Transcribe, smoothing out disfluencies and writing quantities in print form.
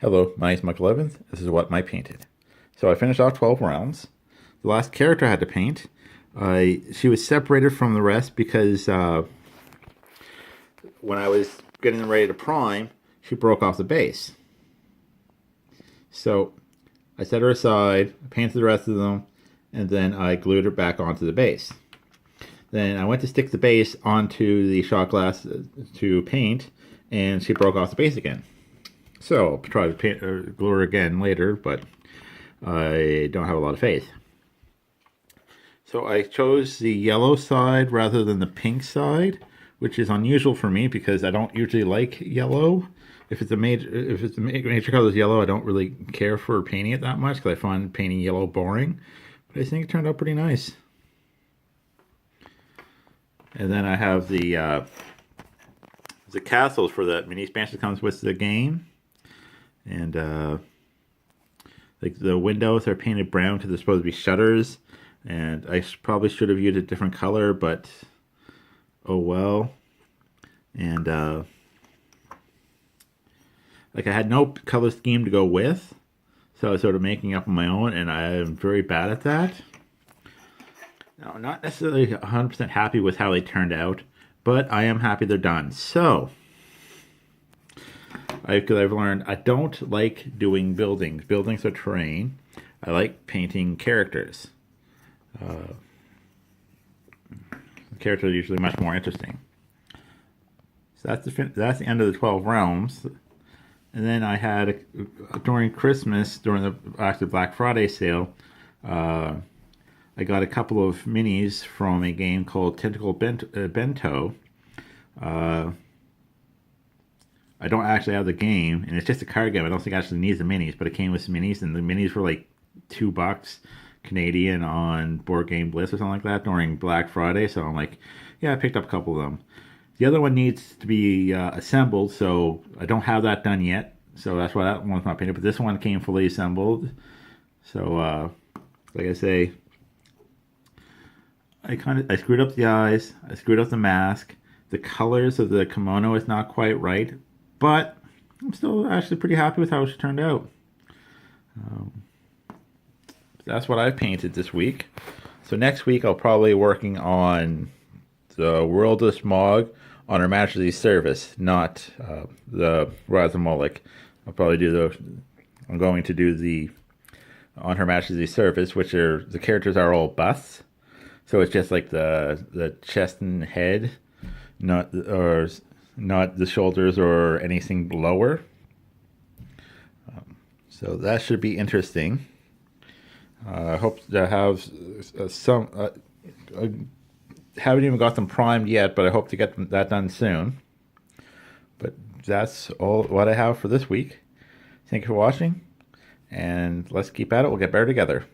Hello, my name is Michael Evans. This is what I painted. So I finished off 12 rounds. The last character I had to paint, she was separated from the rest because when I was getting ready to prime, she broke off the base. So I set her aside, painted the rest of them, and then I glued her back onto the base. Then I went to stick the base onto the shot glass to paint, and she broke off the base again. So I'll try to paint or glue her again later, but I don't have a lot of faith. So I chose the yellow side rather than the pink side, which is unusual for me because I don't usually like yellow. If the major color is yellow, I don't really care for painting it that much because I find painting yellow boring. But I think it turned out pretty nice. And then I have the castles for the mini expansion that comes with the game. And like the windows are painted brown because they're supposed to be shutters. And I probably should have used a different color, but oh well. And like I had no color scheme to go with, so I was sort of making up on my own, and I am very bad at that. Now, I'm not necessarily 100% happy with how they turned out, but I am happy they're done. So, because I've learned I don't like doing buildings. Buildings are terrain. I like painting characters. Characters are usually much more interesting. So that's the end of the 12 realms. And then I had during Christmas, during the actually Black Friday sale, I got a couple of minis from a game called Tentacle Bento. I don't actually have the game, and it's just a card game. I don't think it actually needs the minis, but it came with some minis, and the minis were like $2 Canadian on Board Game Bliss or something like that during Black Friday. So I'm like, yeah, I picked up a couple of them. The other one needs to be assembled, so I don't have that done yet. So that's why that one's not painted. But this one came fully assembled. So, like I say, I screwed up the eyes. I screwed up the mask. The colors of the kimono is not quite right, but I'm still actually pretty happy with how she turned out. That's what I painted this week. So next week I'll probably be working on the World of Smog on Her Majesty's Service, not the Rise of Moloch. I'm going to do the on Her Majesty's Service, which are the characters are all busts. So it's just like the chest and head, not the shoulders or anything lower. So that should be interesting. I hope to have some. I haven't even got them primed yet, but I hope to get that done soon. But that's all what I have for this week. Thank you for watching, and let's keep at it. We'll get better together.